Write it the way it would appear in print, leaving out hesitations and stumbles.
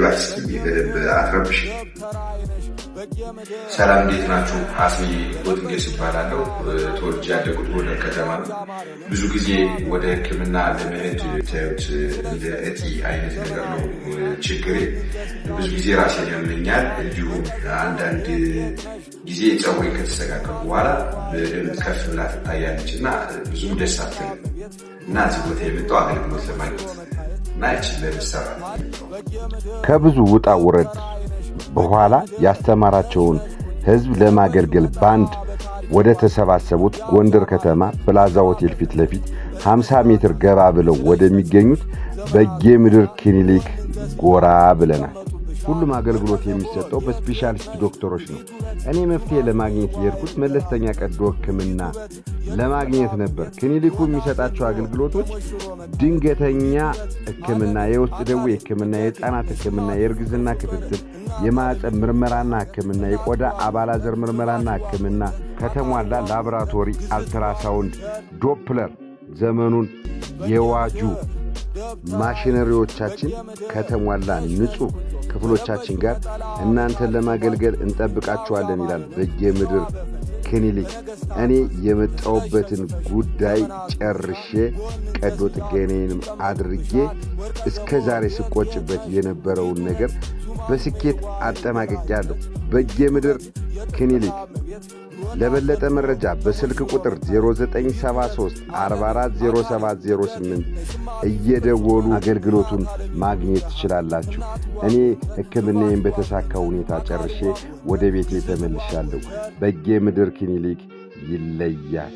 ግባት እስኪ በደንብ አትረብሽ። ሰላም እንዴት ናችሁ? አስሚ ጎጥንጌስ እባላለሁ። ተወልጄ ያደግኩት ጎንደር ከተማ ነው። ብዙ ጊዜ ወደ ሕክምና ለመሄድ ታዩት እንደ እጢ አይነት ነገር ነው ችግሬ። ብዙ ጊዜ ራሴን ያመኛል። እንዲሁም አንዳንድ ጊዜ ፀጉሬ ከተስተካከሉ በኋላ በደንብ ከፍ ብላ ትታያለች እና ብዙም ደስ አትልም እና እዚህ ቦታ የመጣው አገልግሎት ለማግኘት እና ይችን ለምሰራ ከብዙ ውጣ ውረድ በኋላ ያስተማራቸውን ህዝብ ለማገልገል ባንድ ወደ ተሰባሰቡት ጎንደር ከተማ ፕላዛ ሆቴል ፊት ለፊት 50 ሜትር ገባ ብለው ወደሚገኙት በጌምድር ክሊኒክ ጎራ ብለናል። ሁሉም አገልግሎት የሚሰጠው በስፔሻሊስት ዶክተሮች ነው። እኔ መፍትሄ ለማግኘት የሄድኩት መለስተኛ ቀዶ ሕክምና ለማግኘት ነበር። ክሊኒኩ የሚሰጣቸው አገልግሎቶች ድንገተኛ ሕክምና፣ የውስጥ ደዌ ሕክምና፣ የሕፃናት ሕክምና፣ የእርግዝና ክትትል፣ የማዕፀን ምርመራና ሕክምና፣ የቆዳ አባላዘር ምርመራና ሕክምና ከተሟላ ላቦራቶሪ፣ አልትራሳውንድ፣ ዶፕለር ዘመኑን የዋጁ ማሽነሪዎቻችን ከተሟላ ንጹህ ክፍሎቻችን ጋር እናንተን ለማገልገል እንጠብቃችኋለን ይላል በጌምድር ክሊኒክ። እኔ የመጣሁበትን ጉዳይ ጨርሼ ቀዶ ጥገናዬንም አድርጌ እስከ ዛሬ ስቆጭበት የነበረውን ነገር በስኬት አጠናቅቄያለሁ። በጌምድር ክሊኒክ ለበለጠ መረጃ በስልክ ቁጥር 0973 440708 እየደወሉ አገልግሎቱን ማግኘት ትችላላችሁ። እኔ ሕክምናዬን በተሳካ ሁኔታ ጨርሼ ወደ ቤቴ ተመልሻለሁ። በጌምድር ክሊኒክ ይለያል።